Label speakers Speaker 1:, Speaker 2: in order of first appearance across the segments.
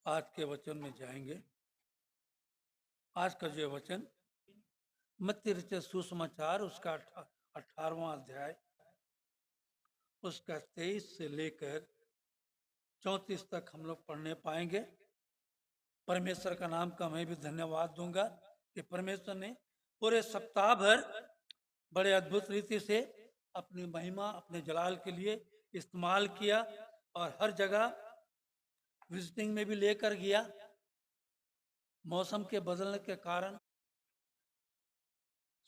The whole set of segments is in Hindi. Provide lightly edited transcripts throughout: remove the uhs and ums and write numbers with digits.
Speaker 1: आज के वचन में जाएंगे। आज का जो वचन मत्ती रचित सुसमाचार उसका 18वां अध्याय उसका 23 से लेकर 34 तक हम लोग पढ़ने पाएंगे। परमेश्वर का नाम का मैं भी धन्यवाद दूंगा कि परमेश्वर ने पूरे सप्ताह भर बड़े अद्भुत रीति से अपनी महिमा अपने जलाल के लिए इस्तेमाल किया और हर जगह विजिटिंग में भी लेकर गया। मौसम के बदलने के कारण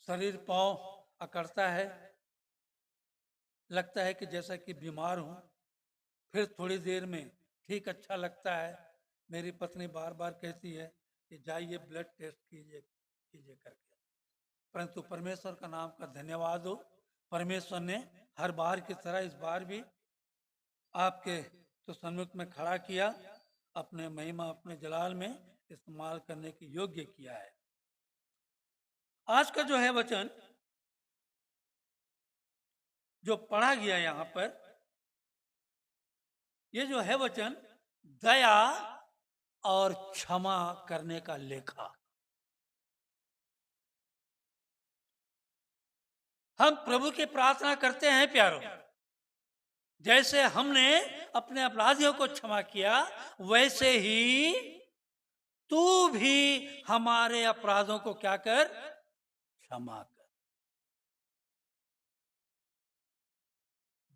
Speaker 1: शरीर पांव अकड़ता है, लगता है कि जैसा कि बीमार हूं, फिर थोड़ी देर में ठीक अच्छा लगता है। मेरी पत्नी बार बार कहती है कि जाइए ब्लड टेस्ट कीजिए कीजिए करके, परंतु परमेश्वर का नाम का धन्यवाद हो। परमेश्वर ने हर बार की तरह इस बार भी आपके तो सन्मुख में खड़ा किया, अपने महिमा अपने जलाल में इस्तेमाल करने की योग्य किया है। आज का जो है वचन जो पढ़ा गया यहाँ पर, ये जो है वचन दया और क्षमा करने का लेखा। हम प्रभु की प्रार्थना करते हैं प्यारों, जैसे हमने अपने अपराधियों को क्षमा किया वैसे ही तू भी हमारे अपराधों को क्या कर, क्षमा कर।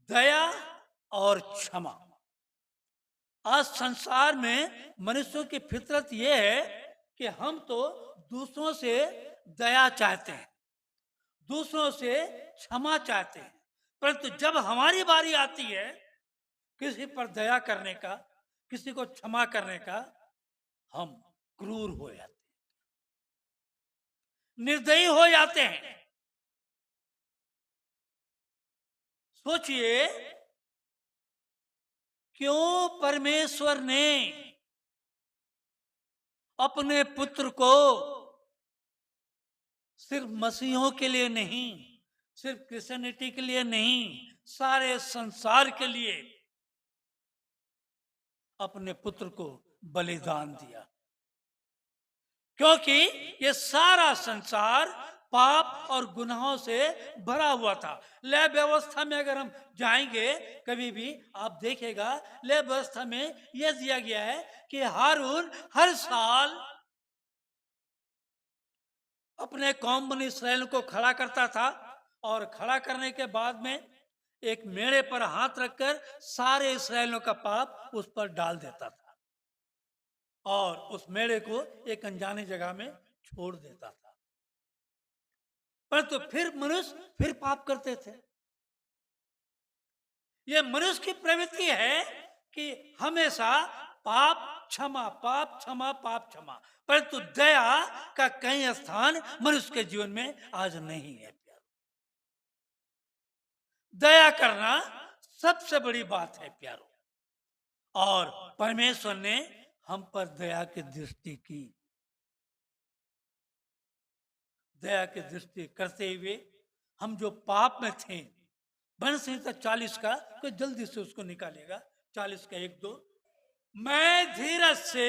Speaker 1: दया और क्षमा। आज संसार में मनुष्यों की फितरत यह है कि हम तो दूसरों से दया चाहते हैं, दूसरों से क्षमा चाहते हैं, परंतु जब हमारी बारी आती है किसी पर दया करने का, किसी को क्षमा करने का, हम क्रूर हो जाते हैं, निर्दयी हो जाते हैं। सोचिए, क्यों परमेश्वर ने अपने पुत्र को सिर्फ मसीहों के लिए नहीं, सिर्फ क्रिश्चियनिटी के लिए नहीं, सारे संसार के लिए अपने पुत्र को बलिदान दिया? क्योंकि ये सारा संसार पाप और गुनाहों से भरा हुआ था। लय व्यवस्था में अगर हम जाएंगे कभी भी, आप देखेगा लय व्यवस्था में यह दिया गया है कि हारून हर साल अपने कौम बनी इसराइल को खड़ा करता था और खड़ा करने के बाद में एक मेढ़े पर हाथ रखकर सारे इसराइलियों का पाप उस पर डाल देता था और उस मेढ़े को एक अनजानी जगह में छोड़ देता था। परंतु फिर मनुष्य फिर पाप करते थे। यह मनुष्य की प्रवृत्ति है कि हमेशा पाप क्षमा, पाप क्षमा, पाप क्षमा, परंतु दया का कहीं स्थान मनुष्य के जीवन में आज नहीं है। प्यारो, दया करना सबसे बड़ी बात है प्यारो, और परमेश्वर ने हम पर दया की दृष्टि की। दया की दृष्टि करते हुए हम जो पाप में थे, वंश संहिता 40 का, कोई जल्दी से उसको निकालेगा, 40 का 1-2। मैं धीरज से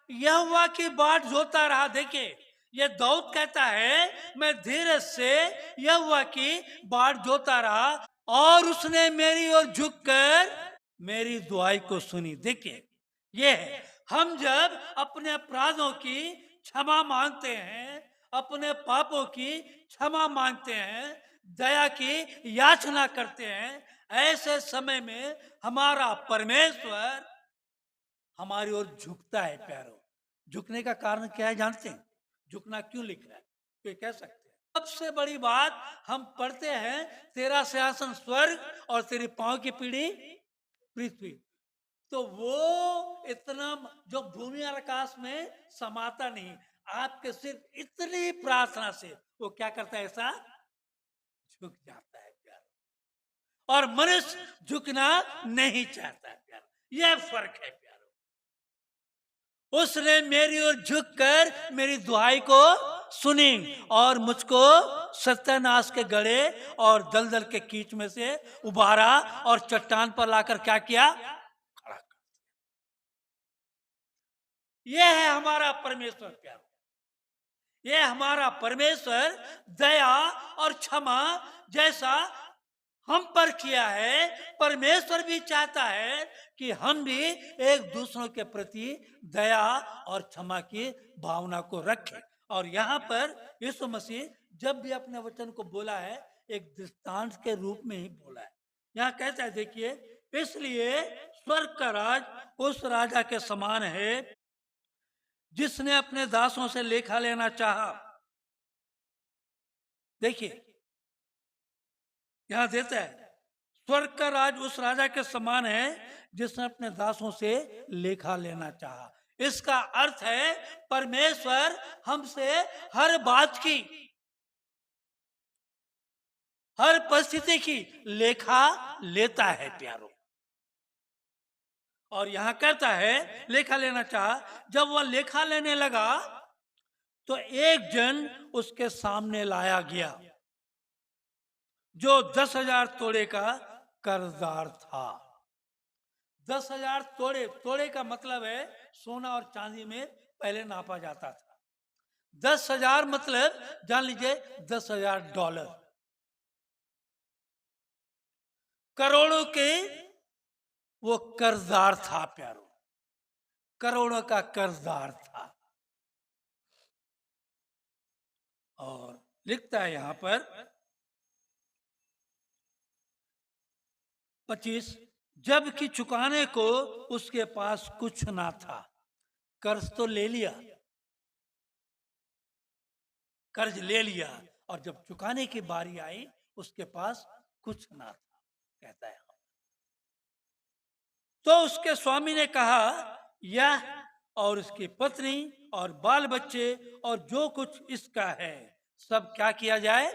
Speaker 1: यहोवा की बाट जोता रहा। देखिए, ये दाऊद कहता है मैं धीरज से यहोवा की बाट जोता रहा और उसने मेरी ओर झुककर मेरी दुआई को सुनी। देखिए, ये है, हम जब अपने अपराधों की क्षमा मांगते हैं, अपने पापों की क्षमा मांगते हैं, दया की याचना करते हैं, ऐसे समय में हमारा परमेश्वर हमारी ओर झुकता है। प्यारो, झुकने का कारण क्या है जानते हैं? झुकना क्यों लिख रहा है कोई कह सकते हैं? सबसे बड़ी बात हम पढ़ते हैं, तेरा सिंहासन स्वर्ग और तेरी पांव की पीढ़ी पृथ्वी। तो वो इतना जो भूमि और आकाश में समाता नहीं, आपके सिर्फ इतनी प्रार्थना से वो क्या करता है, ऐसा झुक जाता है प्यारो, और मनुष्य झुकना नहीं चाहता है प्यारो। यह फर्क है प्यारो। उसने मेरी ओर झुककर मेरी दुहाई को सुनी और मुझको सत्यानाश के गड़े और दलदल के कीच में से उबारा और चट्टान पर लाकर क्या किया, खड़ा कर। ये है हमारा परमेश्वर प्यारो। ये हमारा परमेश्वर दया और क्षमा जैसा हम पर किया है, परमेश्वर भी चाहता है कि हम भी एक दूसरों के प्रति दया और क्षमा की भावना को रखें। और यहाँ पर यीशु मसीह जब भी अपने वचन को बोला है, एक दृष्टांत के रूप में ही बोला है। यहाँ कहता है, देखिए, इसलिए स्वर्ग का राज उस राजा के समान है जिसने अपने दासों से लेखा लेना चाहा। देखिए, यहां देता है, स्वर्ग का राज उस राजा के समान है जिसने अपने दासों से लेखा लेना चाहा। इसका अर्थ है परमेश्वर हमसे हर बात की, हर परिस्थिति की लेखा लेता है प्यारो। और यहां कहता है लेखा लेना चाहा। जब वह लेखा लेने लगा तो एक जन उसके सामने लाया गया जो 10,000 तोड़े का कर्जदार था। 10,000 तोड़े, तोड़े का मतलब है सोना और चांदी में पहले नापा जाता था। 10,000 मतलब जान लीजिए $10,000। करोड़ों के वो कर्जदार था प्यारो, करोड़ों का कर्जदार था। और लिखता है यहां पर 25, जबकि चुकाने को उसके पास कुछ ना था। कर्ज तो ले लिया, कर्ज ले लिया, और जब चुकाने की बारी आई उसके पास कुछ ना था, कहता है। तो उसके स्वामी ने कहा, यह और उसकी पत्नी और बाल बच्चे और जो कुछ इसका है सब क्या किया जाए,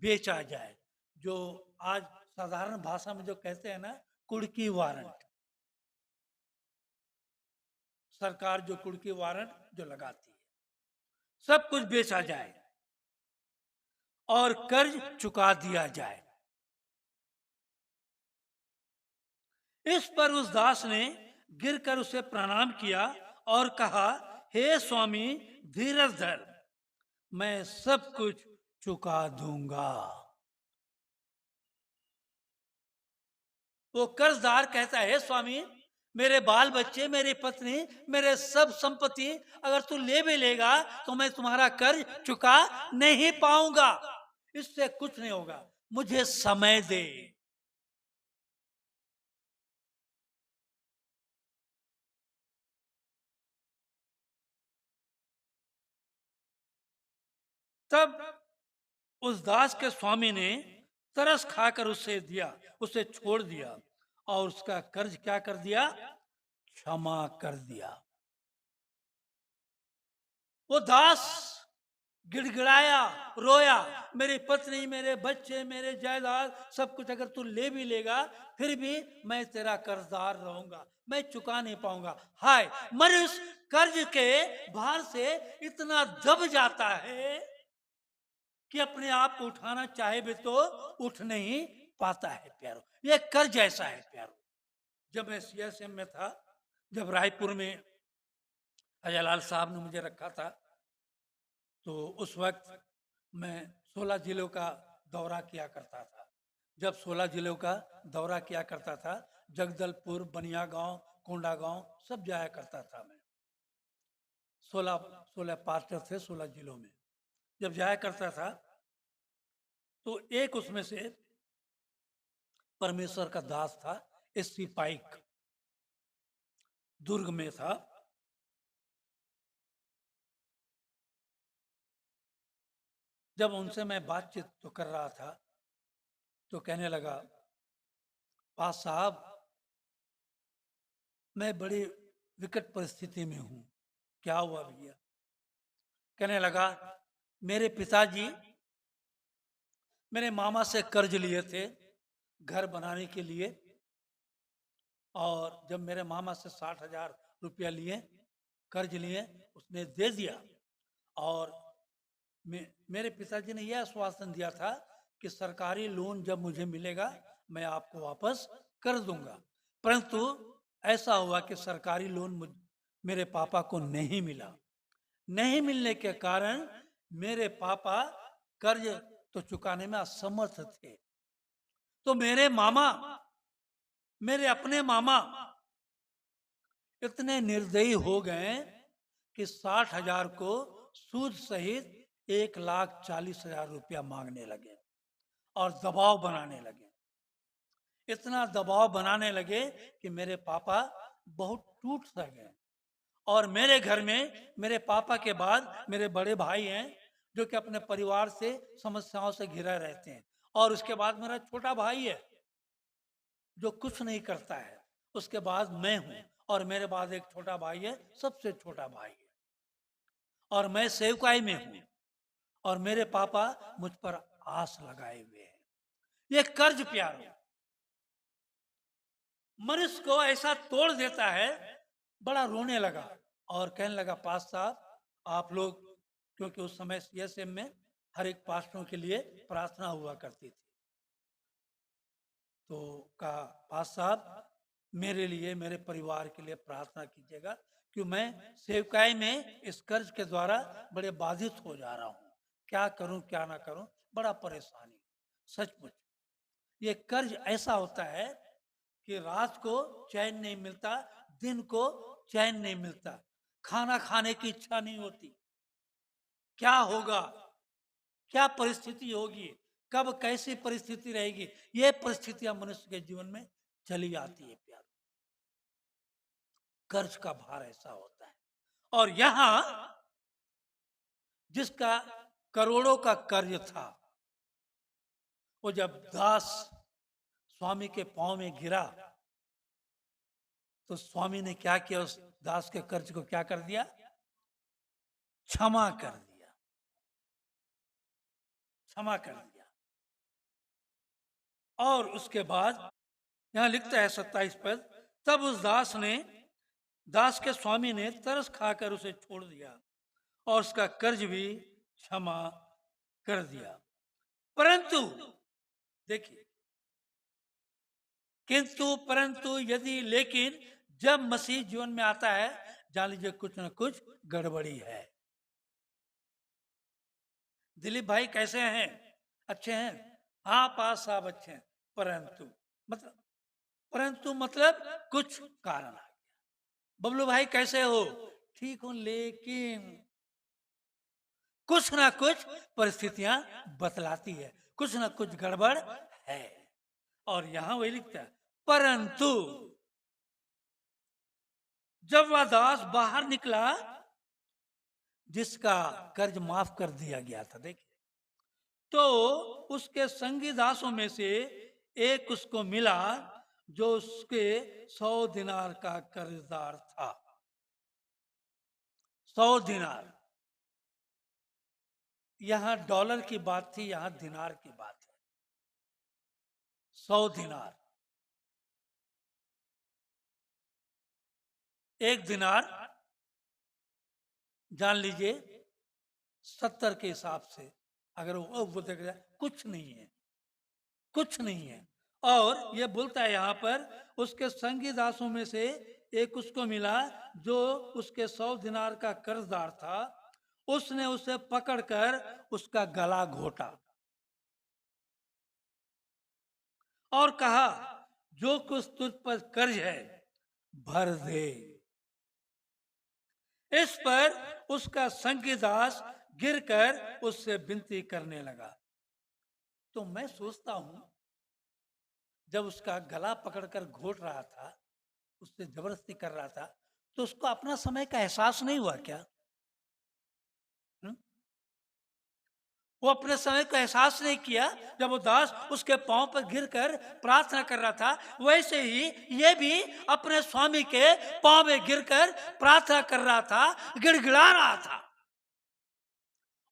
Speaker 1: बेचा जाए। जो आज साधारण भाषा में जो कहते हैं ना, कुड़की वारंट, सरकार जो कुड़की वारंट जो लगाती है, सब कुछ बेचा जाए और कर्ज चुका दिया जाए। इस पर उस दास ने गिरकर उसे प्रणाम किया और कहा, हे स्वामी, धीरज धर, मैं सब कुछ चुका दूंगा। वो कर्जदार कहता है, हे स्वामी, मेरे बाल बच्चे, मेरी पत्नी, मेरे सब संपत्ति अगर तू ले भी लेगा तो मैं तुम्हारा कर्ज चुका नहीं पाऊंगा, इससे कुछ नहीं होगा, मुझे समय दे। तब उस दास के स्वामी ने तरस खाकर उसे दिया, उसे छोड़ दिया और उसका कर्ज क्या कर दिया, क्षमा कर दिया। वो दास गिड़गिड़ाया, रोया, मेरी पत्नी, मेरे बच्चे, मेरे जायदाद, सब कुछ अगर तू ले भी लेगा फिर भी मैं तेरा कर्जदार रहूंगा, मैं चुका नहीं पाऊंगा। हाय, मनुष्य कर्ज के भार से इतना दब जाता है कि अपने आप को उठाना चाहे भी तो उठ नहीं पाता है प्यारो। ये कर्ज ऐसा है प्यारो। जब मैं सीएसएम में था, जब रायपुर में अजयलाल साहब ने मुझे रखा था, तो उस वक्त मैं 16 जिलों का दौरा किया करता था। जब 16 जिलों का दौरा किया करता था, जगदलपुर, बनियागांव, कोंडागांव सब जाया करता था मैं। 16 पास्टर थे 16 जिलों में। जब जाया करता था तो एक उसमें से परमेश्वर का दास था, एससी पाइक, दुर्ग में था। जब उनसे मैं बातचीत तो कर रहा था तो कहने लगा, पास साहब, मैं बड़ी विकट परिस्थिति में हूं। क्या हुआ भैया? कहने लगा, मेरे पिताजी मेरे मामा से कर्ज लिए थे घर बनाने के लिए, और जब मेरे मामा से 60,000 रुपया लिए, कर्ज लिए, उसने दे दिया। और मेरे पिताजी ने यह आश्वासन दिया था कि सरकारी लोन जब मुझे मिलेगा मैं आपको वापस कर दूंगा। परंतु ऐसा हुआ कि सरकारी लोन मेरे पापा को नहीं मिला। नहीं मिलने के कारण मेरे पापा कर्ज तो चुकाने में असमर्थ थे। तो मेरे मामा, मेरे अपने मामा इतने निर्दयी हो गए कि 60,000 को सूद सहित 1,40,000 रुपया मांगने लगे और दबाव बनाने लगे। इतना दबाव बनाने लगे कि मेरे पापा बहुत टूट सा गए। और मेरे घर में मेरे पापा के बाद मेरे बड़े भाई हैं जो कि अपने परिवार से समस्याओं से घिरा रहते हैं। और उसके बाद मेरा छोटा भाई है जो कुछ नहीं करता है। उसके बाद मैं हूं और मेरे बाद एक छोटा भाई है, सबसे छोटा भाई है। और मैं सेवकाई में हूं और मेरे पापा मुझ पर आस लगाए हुए हैं। ये कर्ज प्यारो मनुष्य को ऐसा तोड़ देता है। बड़ा रोने लगा और कहने लगा, पास साहब आप लोग, क्योंकि उस समय सीएसएम में हर एक पास्टरों के लिए प्रार्थना हुआ करती थी, तो कहा पास साहब मेरे लिए, मेरे परिवार के लिए प्रार्थना कीजिएगा, कि मैं सेवकाई में इस कर्ज के द्वारा बड़े बाधित हो जा रहा हूँ। क्या करूं क्या ना करूं, बड़ा परेशानी। सचमुच ये कर्ज ऐसा होता है कि रात को चैन नहीं मिलता, दिन को चैन नहीं मिलता, खाना खाने की इच्छा नहीं होती। क्या होगा, क्या परिस्थिति होगी, कब कैसी परिस्थिति रहेगी, ये परिस्थितियां मनुष्य के जीवन में चली आती है प्यार। कर्ज का भार ऐसा होता है। और यहां जिसका करोड़ों का कर्ज था, वो जब दास स्वामी के पांव में गिरा तो स्वामी ने क्या किया, उस दास के कर्ज को क्या कर दिया, क्षमा कर दिया, क्षमा कर दिया। और उसके बाद यहां लिखता है 27 पद, तब उस दास के स्वामी ने तरस खाकर उसे छोड़ दिया और उसका कर्ज भी क्षमा कर दिया। परंतु देखिए, किंतु परंतु यदि लेकिन जब मसीह जीवन में आता है, जान लीजिए कुछ ना कुछ गड़बड़ी है। दिलीप भाई कैसे हैं, अच्छे हैं, हाँ पास साहब अच्छे हैं, परंतु मतलब कुछ कारण आ गया। बबलू भाई कैसे हो, ठीक हूं, लेकिन कुछ ना कुछ परिस्थितियां बतलाती है, कुछ ना कुछ गड़बड़ है। और यहां वही लिखता है, परंतु जब वह दास बाहर निकला जिसका कर्ज माफ कर दिया गया था, देखिए, तो उसके संगी दासों में से एक उसको मिला जो उसके 100 दिनार का कर्जदार था। 100 दिनार, यहां डॉलर की बात थी, यहां दिनार की बात है। 100 दिनार, एक दिनार जान लीजिए 70 के हिसाब से अगर वो देखा जाए, कुछ नहीं है, कुछ नहीं है। और ये बोलता है यहाँ पर, उसके संगी दासों में से एक उसको मिला जो उसके 100 दिनार का कर्जदार था। उसने उसे पकड़कर उसका गला घोटा और कहा, जो कुछ तुझ पर कर्ज है भर दे। इस पर उसका संगी दास गिरकर उससे विनती करने लगा। तो मैं सोचता हूं, जब उसका गला पकड़कर घोट रहा था, उससे जबरदस्ती कर रहा था, तो उसको अपना समय का एहसास नहीं हुआ क्या? हुँ? वो अपने समय का एहसास नहीं किया जब वो दास उसके पांव पर गिरकर प्रार्थना कर रहा था। वैसे ही ये भी अपने स्वामी के पांव में गिरकर प्रार्थना कर रहा था, गिड़गिड़ा रहा था।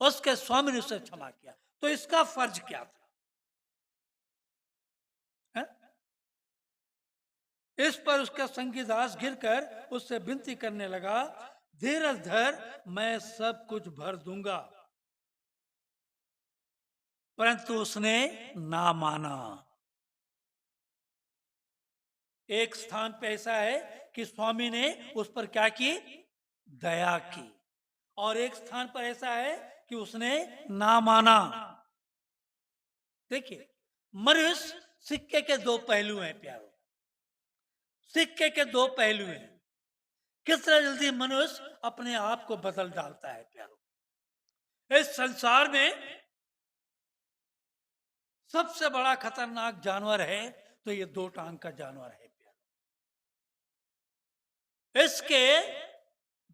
Speaker 1: उसके स्वामी ने उसे क्षमा किया। तो इसका फर्ज क्या था? है? इस पर उसका संगी दास गिरकर उससे विनती करने लगा, धीरज धर, मैं सब कुछ भर दूंगा। परंतु उसने ना माना। एक स्थान पे ऐसा है कि स्वामी ने उस पर क्या की, दया की। और एक स्थान पर ऐसा है कि उसने ना माना। देखिए, मनुष्य सिक्के के दो पहलू हैं प्यारो, सिक्के के दो पहलू हैं। किस तरह जल्दी मनुष्य अपने आप को बदल डालता है प्यारो। इस संसार में सबसे बड़ा खतरनाक जानवर है तो ये दो टांग का जानवर है प्यारो। इसके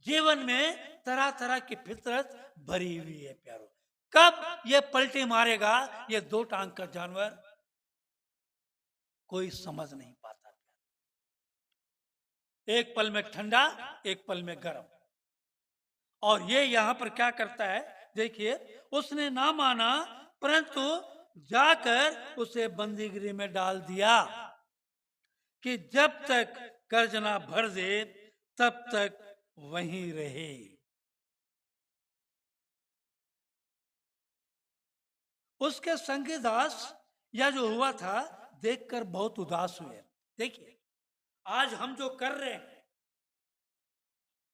Speaker 1: जीवन में तरह तरह की फितरत भरी हुई है प्यारो। कब ये पलटी मारेगा ये दो टांग का जानवर, कोई समझ नहीं पाता। एक पल में ठंडा, एक पल में गर्म। और ये यहां पर क्या करता है, देखिए, उसने ना माना परंतु जाकर उसे बंदीगिरी में डाल दिया कि जब तक कर्ज ना भर दे तब तक वहीं रहे। उसके संगी दास यह जो हुआ था देखकर बहुत उदास हुए। देखिए, आज हम जो कर रहे हैं,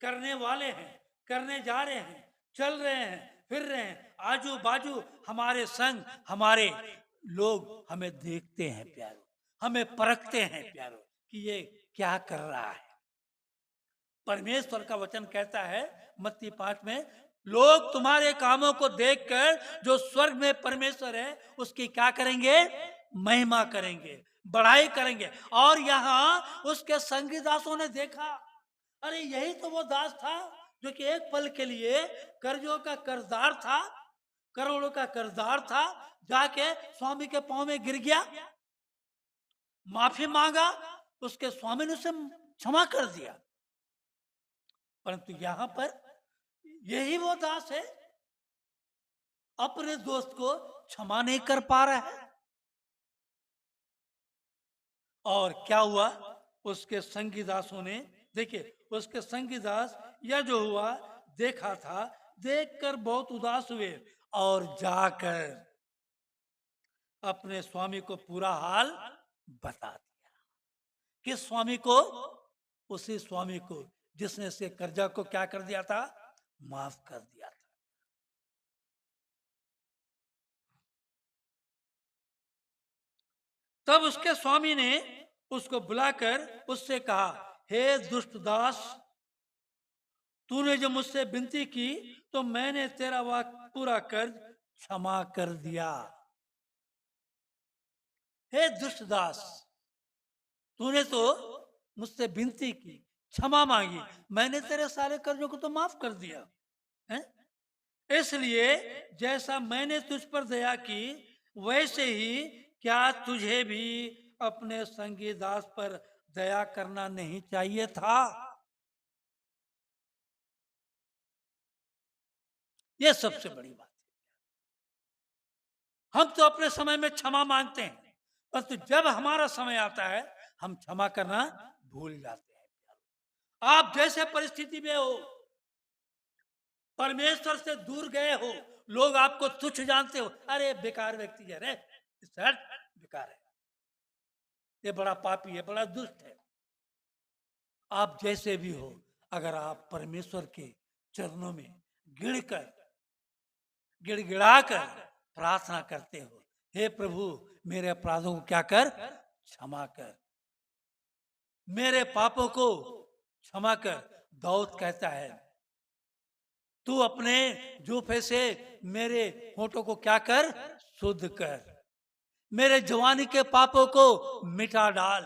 Speaker 1: करने वाले हैं, करने जा रहे हैं, चल रहे हैं, फिर रहे हैं, आजू बाजू हमारे संग हमारे लोग हमें देखते हैं प्यारो, हमें परखते हैं प्यारो कि ये क्या कर रहा है। परमेश्वर का वचन कहता है मत्ती 5 में, लोग तुम्हारे कामों को देखकर जो स्वर्ग में परमेश्वर है उसकी क्या करेंगे, महिमा करेंगे, बढ़ाई करेंगे। और यहाँ उसके संगी दासों ने देखा, अरे यही तो वो दास था जो कि एक पल के लिए कर्जों का कर्जदार था, करोड़ों का कर्जदार था, जाके स्वामी के पांव में गिर गया, माफी मांगा, उसके स्वामी ने उसे क्षमा कर दिया। परंतु यहां पर यही वो दास है अपने दोस्त को क्षमा नहीं कर पा रहा है। और क्या हुआ, उसके संगी दासों ने, देखिए, उसके संगी दास यह जो हुआ देखा था, देखकर बहुत उदास हुए और जाकर अपने स्वामी को पूरा हाल बता दिया। किस स्वामी को, उसी स्वामी को जिसने से कर्जा को क्या कर दिया था, माफ कर दिया था। तब उसके स्वामी ने उसको बुलाकर उससे कहा, हे दुष्ट दास, तूने जो मुझसे विनती की तो मैंने तेरा वह पूरा कर्ज क्षमा कर दिया। हे दुष्ट दास, तूने तो मुझसे विनती की, क्षमा मांगी, मैंने तेरे सारे कर्जों को तो माफ कर दिया है। इसलिए जैसा मैंने तुझ पर दया की वैसे ही क्या तुझे भी अपने संगी दास पर दया करना नहीं चाहिए था। यह सबसे बड़ी बात है। हम तो अपने समय में क्षमा मांगते हैं, परंतु जब हमारा समय आता है हम क्षमा करना भूल जाते हैं। आप जैसे परिस्थिति में हो, परमेश्वर से दूर गए हो, लोग आपको तुच्छ जानते हो, अरे बेकार व्यक्ति है रे, बेकार है, ये बड़ा पापी है, बड़ा दुष्ट है। आप जैसे भी हो, अगर आप परमेश्वर के चरणों में गिड़कर गिड़गिड़ाकर प्रार्थना करते हो, हे प्रभु मेरे अपराधों को क्या कर, क्षमा कर, मेरे पापों को क्षमा कर। दाऊद कहता है, तू अपने जूफे से मेरे होठों को क्या कर, शुद्ध कर, मेरे जवानी के पापों को मिटा डाल।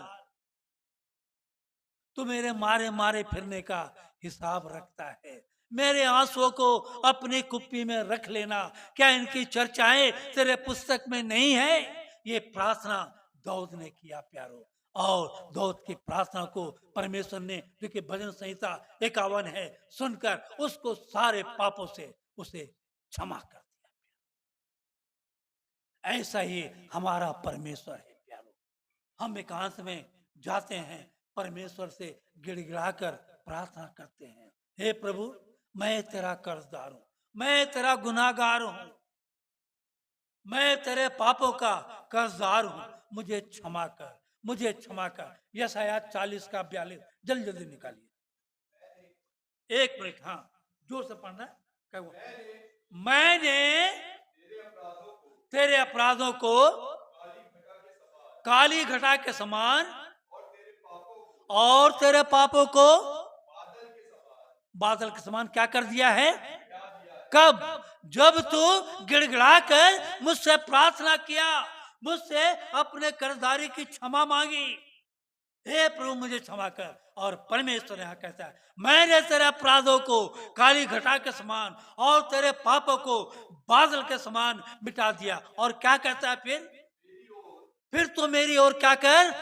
Speaker 1: तू मेरे मारे मारे फिरने का हिसाब रखता है, मेरे आंसुओं को अपनी कुप्पी में रख लेना, क्या इनकी चर्चाएं तेरे पुस्तक में नहीं है। ये प्रार्थना दाऊद ने किया प्यारो, और दाऊद की प्रार्थना को परमेश्वर ने, जो कि भजन संहिता 51 है, सुनकर उसको सारे पापों से उसे क्षमा कर दिया। ऐसा ही हमारा परमेश्वर है प्यारो। हम एकांत में जाते हैं, परमेश्वर से गिड़गिड़ाकर प्रार्थना करते हैं, हे प्रभु मैं तेरा कर्जदार हूं, मैं तेरा गुनाहगार हूं, मैं तेरे पापों का कर्जदार हूं, मुझे क्षमा कर, मुझे क्षमा कर। यशायाह 40 का 42 जल्दी जल्दी निकालिए। एक मिनट, हाँ, जोर से पढ़ना। क्या हुआ? मैंने तेरे अपराधों को काली घटा के समान और तेरे पापों को बादल के समान क्या कर दिया है? कब? जब तू गिड़गिड़ा कर मुझसे प्रार्थना किया, मुझसे अपने कर्जदारी की क्षमा मांगी। हे प्रभु मुझे क्षमा कर। और परमेश्वर यहाँ कहता है, मैंने तेरे अपराधों को काली घटा के समान और तेरे पापों को बादल के समान मिटा दिया। और क्या कहता है फिर तू मेरी ओर क्या कर?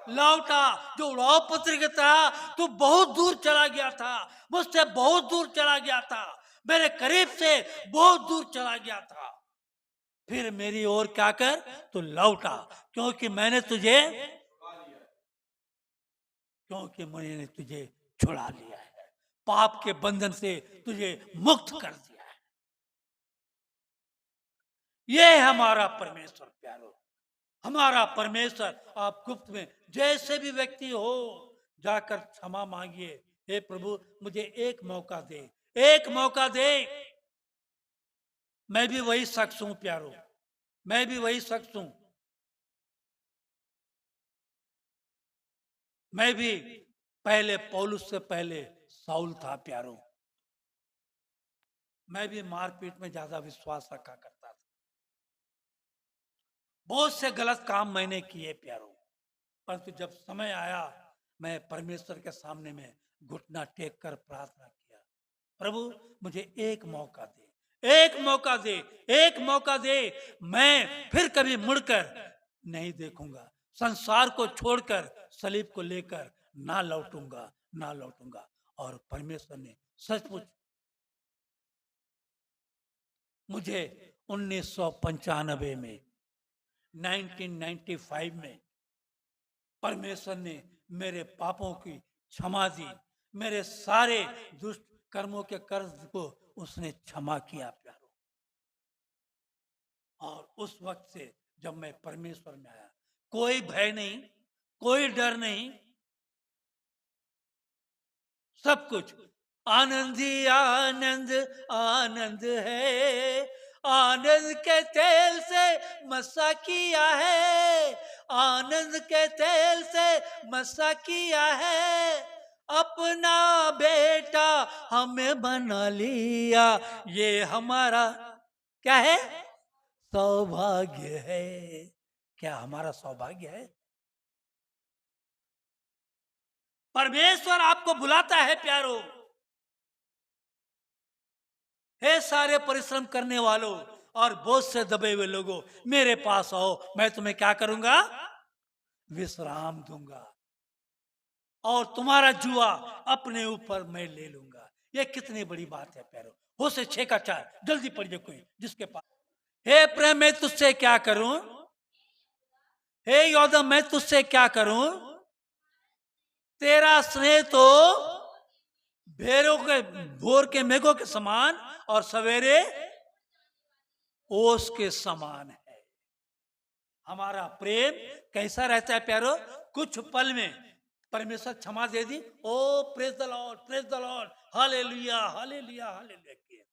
Speaker 1: लौटा। जो उड़ाव पुत्र की तरह तू बहुत दूर चला गया था, मुझसे बहुत दूर चला गया था, मेरे करीब से बहुत दूर चला गया था, फिर मेरी ओर क्या कर? तू लौटा, क्योंकि मैंने तुझे छुड़ा लिया है, पाप के बंधन से तुझे मुक्त कर दिया है। ये है हमारा परमेश्वर प्यारो, हमारा परमेश्वर। आप गुप्त में जैसे भी व्यक्ति हो जाकर क्षमा मांगिए। हे प्रभु मुझे एक मौका दे, एक मौका दे। मैं भी वही शख्स हूं प्यारो, मैं भी वही शख्स हूं। मैं भी पहले पौलुस से पहले साउल था प्यारो। मैं भी मारपीट में ज्यादा विश्वास रखा करता था, बहुत से गलत काम मैंने किए प्यारो। परंतु जब समय आया, मैं परमेश्वर के सामने में घुटना टेक कर प्रार्थना किया, प्रभु मुझे एक मौका दे, एक मौका दे, एक मौका दे। मैं फिर कभी मुड़कर नहीं देखूंगा, संसार को छोड़कर सलीब को लेकर ना लौटूंगा, ना लौटूंगा। और परमेश्वर ने सचमुच मुझे 1995 में 1995 में परमेश्वर ने मेरे पापों की क्षमा दी, मेरे सारे दुष्ट कर्मों के कर्ज को उसने क्षमा किया प्यारो। और उस वक्त से जब मैं परमेश्वर में आया, कोई भय नहीं, कोई डर नहीं, सब कुछ आनंद ही आनंद, आनंद है। आनंद के तेल से मसा किया है, आनंद के तेल से मसा किया है। अपना बेटा हमें बना लिया, ये हमारा क्या है? सौभाग्य है। क्या हमारा सौभाग्य है? परमेश्वर आपको बुलाता है प्यारो। हे सारे परिश्रम करने वालों और बोझ से दबे हुए लोगों, मेरे पास आओ, मैं तुम्हें क्या करूंगा? विश्राम दूंगा, और तुम्हारा जुआ अपने ऊपर मैं ले लूंगा। ये कितनी बड़ी बात है प्यारो। होशे 6:4 जल्दी पढ़िए कोई जिसके पास। हे प्रेम मैं तुझसे क्या करूं, हे योद्धा मैं तुझसे क्या करूं? तेरा स्नेह तो भेड़ों के भोर के मेघों के समान और सवेरे ओस के समान है। हमारा प्रेम कैसा रहता है प्यारो? कुछ पल में परमेश्वर क्षमा दे दी, O praise the Lord, praise the Lord, hallelujah, hallelujah, hallelujah.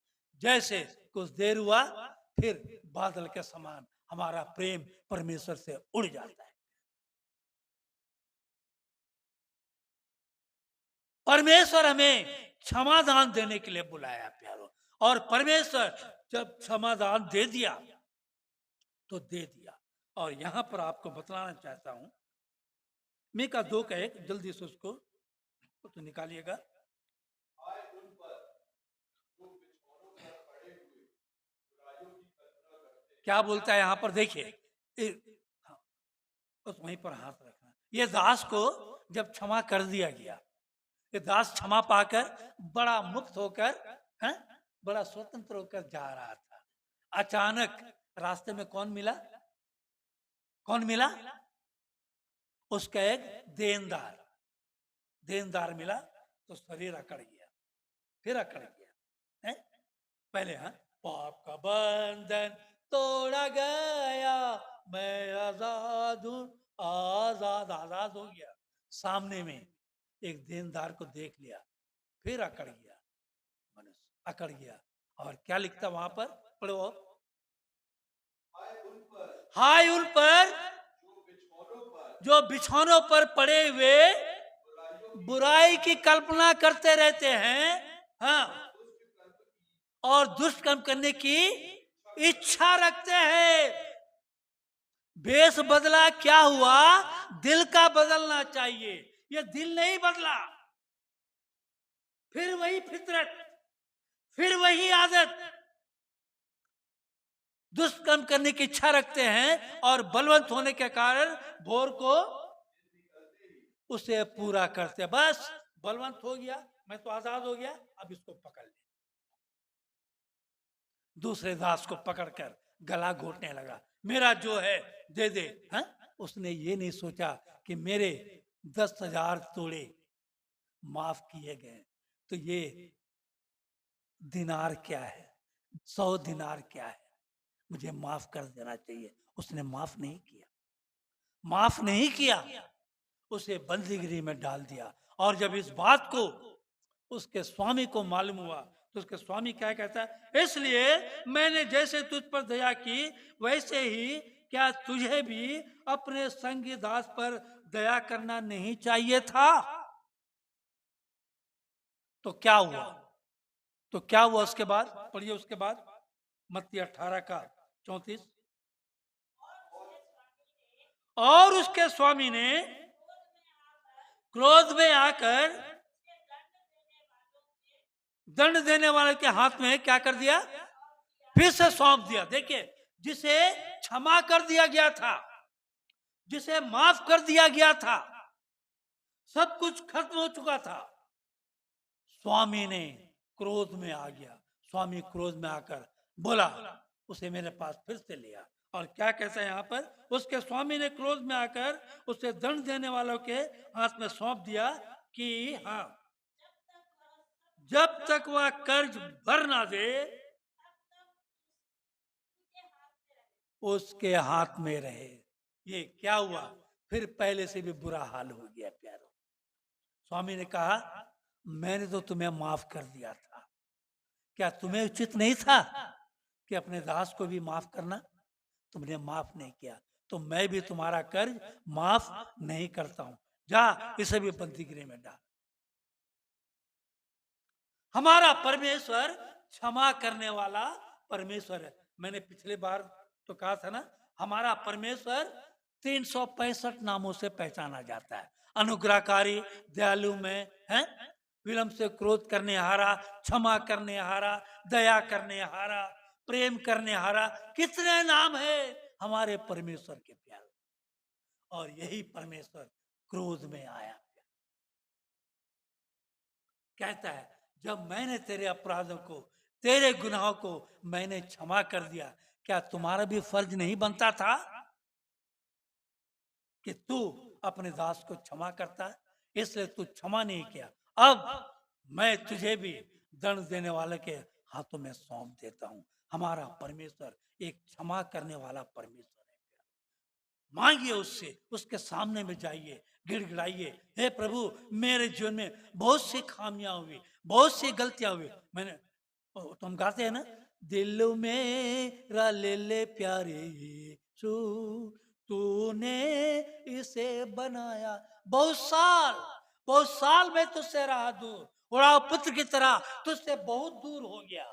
Speaker 1: जैसे कुछ देर हुआ, फिर बादल के समान हमारा प्रेम परमेश्वर से उड़ जाता है। परमेश्वर हमें क्षमादान देने के लिए बुलाया प्यारो। और परमेश्वर जब क्षमादान दे दिया तो दे दिया। और यहां पर आपको बतलाना चाहता हूं, मीका 2:1 जल्दी से उसको तो निकालिएगा। क्या बोलता है यहां पर? देखिए, हाँ, बस वहीं पर हाथ रखना। ये दास को जब क्षमा कर दिया गया, ये दास क्षमा पाकर बड़ा मुक्त होकर, है, बड़ा स्वतंत्र होकर जा रहा था। अचानक रास्ते में कौन मिला? कौन मिला? उसका एक देनदार, देनदार मिला। तो शरीर अकड़ गया, फिर अकड़ गया, है? पहले हाँ, पाप का बंधन तोड़ा गया, मैं आजाद हूं, आजाद, आजाद हो गया। सामने में एक देनदार को देख लिया, फिर अकड़ गया मनुष्य, अकड़ गया। और क्या लिखता वहां पर, पढ़ो। हाय उन पर जो बिछौनों पर पड़े हुए बुराई की कल्पना करते रहते हैं, हाँ, और दुष्ट कर्म करने की इच्छा रखते हैं। वेश बदला, क्या हुआ? दिल का बदलना चाहिए। ये दिल नहीं बदला, फिर वही फितरत, फिर वही आदत, दुष्कर्म करने की इच्छा रखते हैं और बलवंत होने के कारण भोर को उसे पूरा करते हैं। बस बलवंत हो गया, मैं तो आजाद हो गया, अब इसको पकड़ ले। दूसरे दास को पकड़कर गला घोटने लगा, मेरा जो है दे दे। हाँ? उसने ये नहीं सोचा कि मेरे 10,000 तोड़े माफ किए गए, तो ये दिनार क्या है, 100 दिनार क्या है, मुझे माफ कर देना चाहिए। उसने माफ नहीं किया, माफ नहीं किया, उसे बंदीगिरी में डाल दिया। और जब इस बात को उसके स्वामी को मालूम हुआ तो उसके स्वामी क्या कहता है, इसलिए मैंने जैसे तुझ पर दया की वैसे ही क्या तुझे भी अपने संगी दास पर दया करना नहीं चाहिए था? तो क्या हुआ? तो क्या हुआ उसके बाद? पढ़िए उसके बाद, मत्ती 18 का 34। और उसके स्वामी ने क्रोध में आकर दंड देने वाले के हाथ में क्या कर दिया? फिर से सौंप दिया। देखिए, जिसे क्षमा कर दिया गया था, जिसे माफ कर दिया गया था, सब कुछ खत्म हो चुका था, स्वामी ने क्रोध में आ गया। स्वामी क्रोध में आकर बोला, उसे मेरे पास फिर से लिया। और क्या कहता है यहाँ पर, उसके स्वामी ने क्रोध में आकर उसे दंड देने वालों के हाथ में सौंप दिया कि हाँ, जब तक वह कर्ज भर ना दे उसके हाथ में रहे। ये क्या हुआ? फिर पहले से भी बुरा हाल हो गया प्यारो। स्वामी ने कहा, मैंने तो तुम्हें माफ कर दिया था, क्या तुम्हें उचित नहीं था कि अपने दास को भी माफ करना? तुमने माफ नहीं किया, तो मैं भी तुम्हारा कर्ज माफ नहीं करता हूं। जा, इसे भी बंदीगिरी में डाल। हमारा परमेश्वर क्षमा करने वाला परमेश्वर है। मैंने पिछले बार तो कहा था ना, हमारा परमेश्वर 365 नामों से पहचाना जाता है। अनुग्रहकारी, दयालु में है, विलंब से क्रोध करने हारा, क्षमा करने हारा, दया करने हारा, प्रेम करने हारा, कितने नाम है हमारे परमेश्वर के प्यारे। और यही परमेश्वर क्रोध में आया, कहता है, जब मैंने तेरे अपराधों को, तेरे गुनाहों को मैंने क्षमा कर दिया, क्या तुम्हारा भी फर्ज नहीं बनता था कि तू अपने दास को क्षमा करता? इसलिए तू क्षमा नहीं किया। अब मैं तुझे भी दंड देने वाले के हाथों में सौंप देता हूं। हमारा परमेश्वर एक क्षमा करने वाला परमेश्वर है। मांगिए उससे, उसके सामने में जाइए, गिड़गिड़ाइए, हे प्रभु, मेरे जीवन में बहुत सी खामियां हुई, बहुत सी गलतियां हुई। मैंने तो हम गाते हैं ना, दिल मेरा ले ले प्यारे यीशु, तूने इसे बनाया। बहुत साल में तुझसे रहा दूर, उड़ाव पुत्र की तरह तुझसे बहुत दूर हो गया,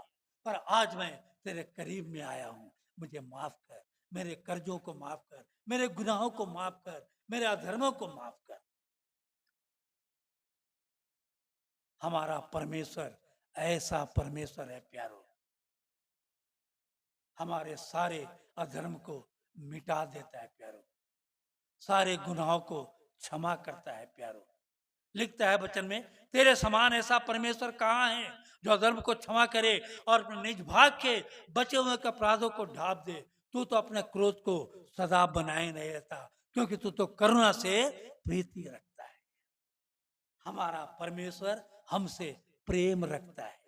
Speaker 1: पर आज मैं तेरे करीब में आया हूं। मुझे माफ कर, मेरे कर्जों को माफ कर, मेरे गुनाहों को माफ कर, मेरे अधर्मों को माफ कर। हमारा परमेश्वर ऐसा परमेश्वर है प्यारो, हमारे सारे अधर्म को मिटा देता है प्यारो, सारे गुनाहों को क्षमा करता है प्यारो। लिखता है वचन में, तेरे समान ऐसा परमेश्वर कहाँ है जो अधर्म को क्षमा करे और अपने निज भाग के बचे हुए के अपराधों को ढांप दे। तू तो अपने क्रोध को सदा बनाए नहीं रहता, क्योंकि तू तो करुणा से प्रीति रखता है। हमारा परमेश्वर हमसे प्रेम रखता है।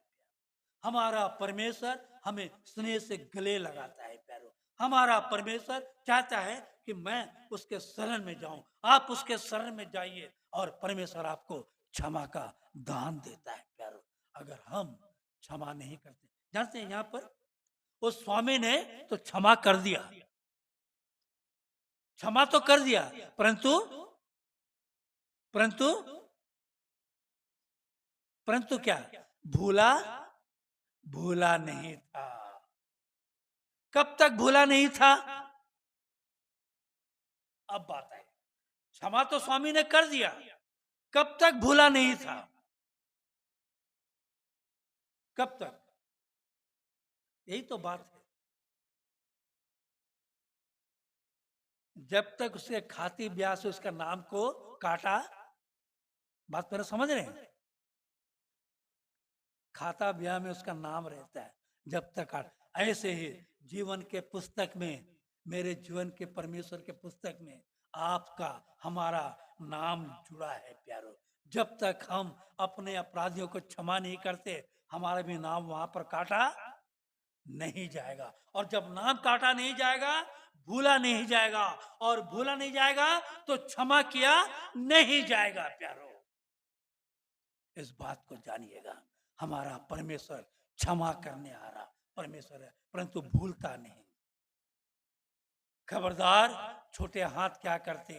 Speaker 1: हमारा परमेश्वर हमें स्नेह से गले लगाता है प्यारो। हमारा परमेश्वर चाहता है कि मैं उसके शरण में जाऊं, आप उसके शरण में जाइए और परमेश्वर आपको क्षमा का दान देता है प्यारो। अगर हम क्षमा नहीं करते। जानते हैं यहां पर उस स्वामी ने तो क्षमा कर दिया, क्षमा तो कर दिया, परंतु परंतु परंतु क्या, भूला भूला नहीं था। कब तक भूला नहीं था? अब बात है, क्षमा तो स्वामी ने कर दिया, कब तक भूला नहीं था? कब तक? यही तो बात है। जब तक उसके खाती ब्याह से उसका नाम को काटा, बात मेरा समझ रहे हैं? खाता ब्याह में उसका नाम रहता है जब तक काटा। ऐसे ही जीवन के पुस्तक में, मेरे जीवन के परमेश्वर के पुस्तक में आपका हमारा नाम जुड़ा है प्यारो। जब तक हम अपने अपराधियों को क्षमा नहीं करते, हमारा भी नाम वहां पर काटा नहीं जाएगा। और जब नाम काटा नहीं जाएगा, भूला नहीं जाएगा, और भूला नहीं जाएगा तो क्षमा किया नहीं जाएगा प्यारो। इस बात को जानिएगा, हमारा परमेश्वर क्षमा करने आ रहा परमेश्वर है, परंतु भूलता नहीं। खबरदार छोटे हाथ क्या करते,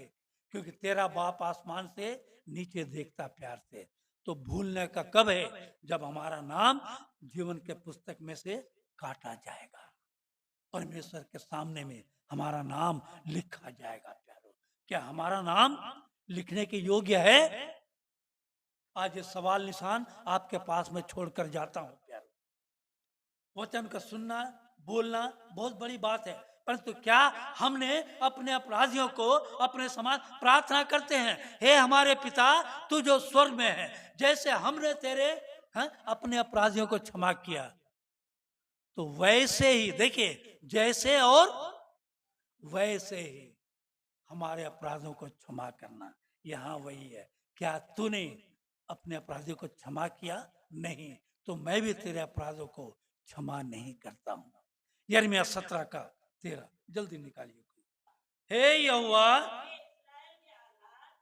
Speaker 1: क्योंकि तेरा बाप आसमान से नीचे देखता प्यार से। तो भूलने का कब है? जब हमारा नाम जीवन के पुस्तक में से काटा जाएगा, परमेश्वर के सामने में हमारा नाम लिखा जाएगा प्यारो। क्या हमारा नाम लिखने के योग्य है? आज ये सवाल निशान आपके पास में छोड़कर जाता हूं प्यारो। वचन का सुनना बोलना बहुत बड़ी बात है, परंतु क्या हमने अपने अपराधियों को अपने समान प्रार्थना करते हैं, हे हमारे पिता तू जो स्वर्ग में है, जैसे हमने तेरे अपने अपराधियों को क्षमा किया, तो वैसे ही देखिए, जैसे और वैसे ही हमारे अपराधों को क्षमा करना। यहां वही है, क्या तूने अपने अपराधियों को क्षमा किया? नहीं, तो मैं भी तेरे अपराधों को क्षमा नहीं करता हूं। यिर्मयाह 17:13 जल्दी निकालिए। हे यहोवा,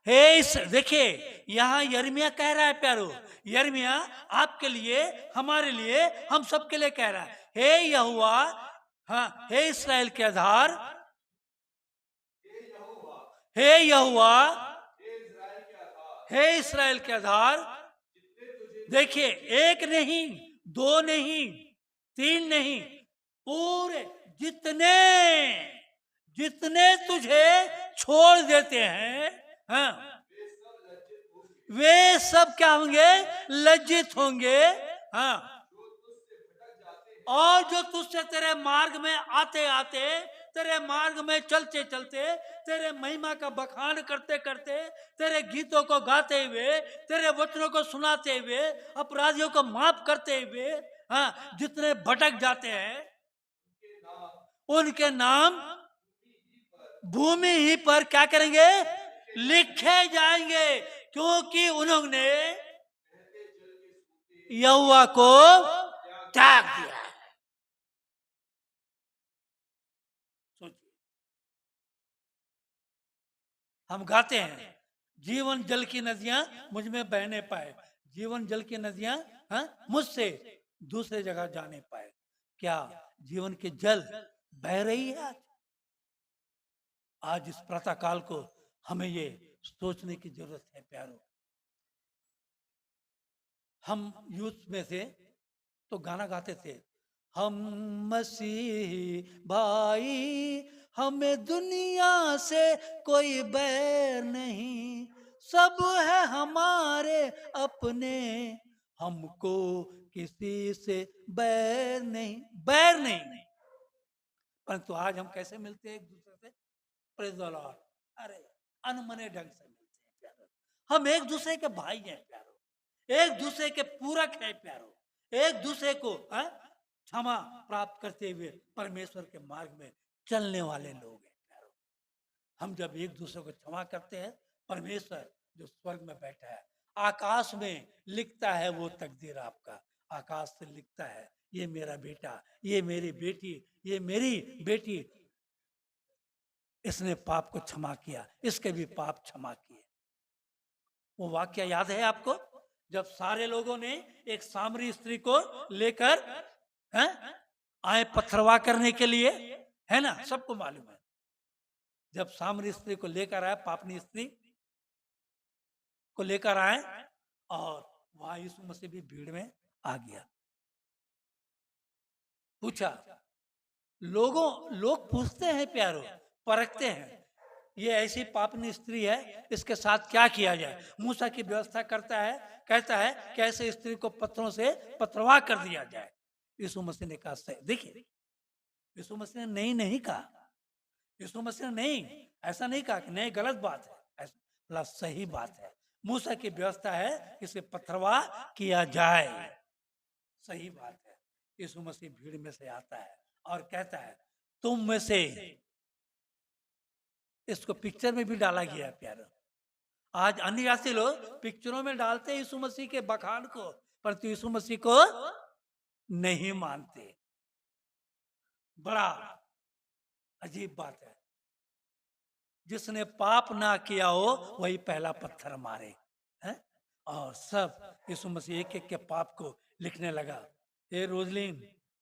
Speaker 1: हे देखिए यहां यिर्मयाह कह रहा है प्यारो, यिर्मयाह आपके लिए, हमारे लिए, हम सबके लिए कह रहा है, हे यहोवा, हाँ, हे इस्राएल के आधार, हे यहोवा, हे इस्राएल के आधार। देखिए, एक नहीं, दो नहीं, तीन नहीं, पूरे जितने जितने तुझे छोड़ देते हैं, हाँ, वे सब क्या होंगे? लज्जित होंगे। हाँ, और जो तुझसे तेरे मार्ग में आते आते, तेरे मार्ग में चलते चलते, तेरे महिमा का बखान करते करते, तेरे गीतों को गाते हुए, तेरे वचनों को सुनाते हुए, अपराधियों को माफ करते हुए, हाँ, जितने भटक जाते हैं, उनके नाम भूमि ही पर क्या करेंगे? लिखे जाएंगे, क्योंकि उन्होंने यहोवा को त्याग दिया। हम गाते हैं, जीवन जल की नदियां मुझ में बहने पाए, जीवन जल की नदियां मुझसे दूसरे जगह जाने पाए। क्या जीवन के जल बह रही है आज? आज इस प्रातः काल को हमें ये सोचने की जरूरत है प्यारो। हम यूथ में थे तो गाना गाते थे, हम मसीही भाई, हमें दुनिया से कोई बैर नहीं, सब है हमारे अपने, हमको किसी से बैर नहीं, बैर नहीं। परंतु आज हम कैसे मिलते हैं एक दूसरे से? प्रेज़ द लॉर्ड, अरे अनमने ढंग से मिलते हैं प्यारो। हम एक दूसरे के भाई हैं प्यारो, एक दूसरे के पूरक है प्यारो, एक दूसरे को क्षमा प्राप्त करते हुए परमेश्वर के मार्ग में चलने वाले लोग हैं प्यारो। हम जब एक दूसरे को क्षमा करते हैं, परमेश्वर जो स्वर्ग में बैठा है, आकाश में लिखता है वो तकदीर आपका, आकाश से लिखता है, ये मेरा बेटा, ये मेरी बेटी, ये मेरी बेटी, इसने पाप को क्षमा किया, इसके भी पाप क्षमा किए। वो वाक्य याद है आपको, जब सारे लोगों ने एक सामरी स्त्री को लेकर हैं, आए पथरवा करने के लिए, है ना, सबको मालूम है। जब सामरी स्त्री को लेकर आए, पापनी स्त्री को लेकर आए, और वहां यीशु मसीह भी भीड़ में आ गया। पूछा, लोग पूछते हैं प्यारो, परखते हैं, ये ऐसी पापनी स्त्री है, इसके साथ क्या किया जाए। मूसा की व्यवस्था कहता है कि ऐसे स्त्री को पत्थरों से पथरवा कर दिया जाए। यीशु मसीह ने कहा सही। देखिए, यीशु मसीह ने नहीं कहा, यीशु मसीह ने नहीं, ऐसा नहीं कहा कि नहीं गलत बात है, ऐसा बोला सही बात है। मूसा की व्यवस्था है कि इसे पथरवा किया जाए, सही बात है। यीशु मसीह भीड़ में से आता है और कहता है, तुम में से, इसको पिक्चर में भी डाला गया है प्यारो। आज अन्य जाति लोग पिक्चरों में डालते हैं यीशु मसीह के बखान को, परंतु यीशु मसीह को नहीं मानते। बड़ा अजीब बात है। जिसने पाप ना किया हो वही पहला पत्थर मारे, है? और सब यीशु मसीह एक एक के पाप को लिखने लगा। ए रोजलिन,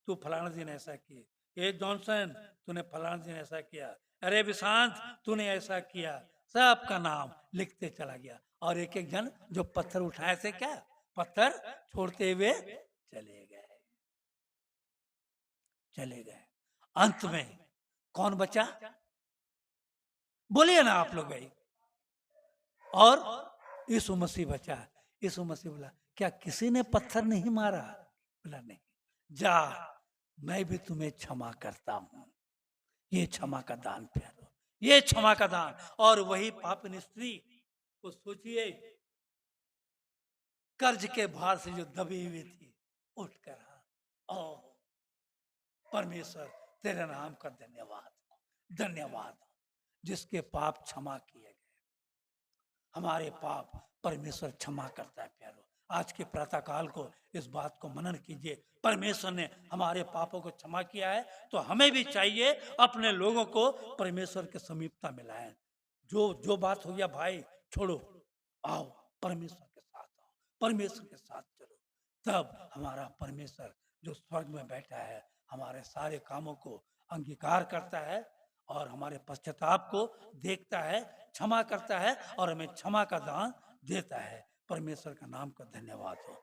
Speaker 1: तू फलाना दिन ऐसा किए। ए जॉनसन, तूने फलाना दिन ऐसा किया। अरे विशांत, तूने ऐसा किया। सबका नाम लिखते चला गया, और एक एक जन जो पत्थर उठाए थे, क्या पत्थर छोड़ते हुए चले गए। अंत में कौन बचा? बोलिए ना आप लोग भाई। और यीशु मसीह बचा। यीशु मसीह बोला, क्या किसी ने पत्थर नहीं मारा? बोला नहीं। जा, मैं भी तुम्हें क्षमा करता हूं। ये क्षमा का दान प्यारो, ये क्षमा का दान। और वही पापनी स्त्री को सोचिए, कर्ज के भार से जो दबी हुई थी, उठकर ओ परमेश्वर, तेरे नाम का धन्यवाद, जिसके पाप क्षमा किए गए। हमारे पाप परमेश्वर क्षमा करता है प्यारो। आज के प्रातः काल को इस बात को मनन कीजिए, परमेश्वर ने हमारे पापों को क्षमा किया है, तो हमें भी चाहिए अपने लोगों को परमेश्वर के समीपता में लाएं। जो बात हो गया भाई, छोड़ो, आओ परमेश्वर के साथ, आओ परमेश्वर के साथ चलो। तब हमारा परमेश्वर जो स्वर्ग में बैठा है, हमारे सारे कामों को अंगीकार करता है, और हमारे पश्चाताप को देखता है, क्षमा करता है, और हमें क्षमा का दान देता है। परमेश्वर का नाम का धन्यवाद हो।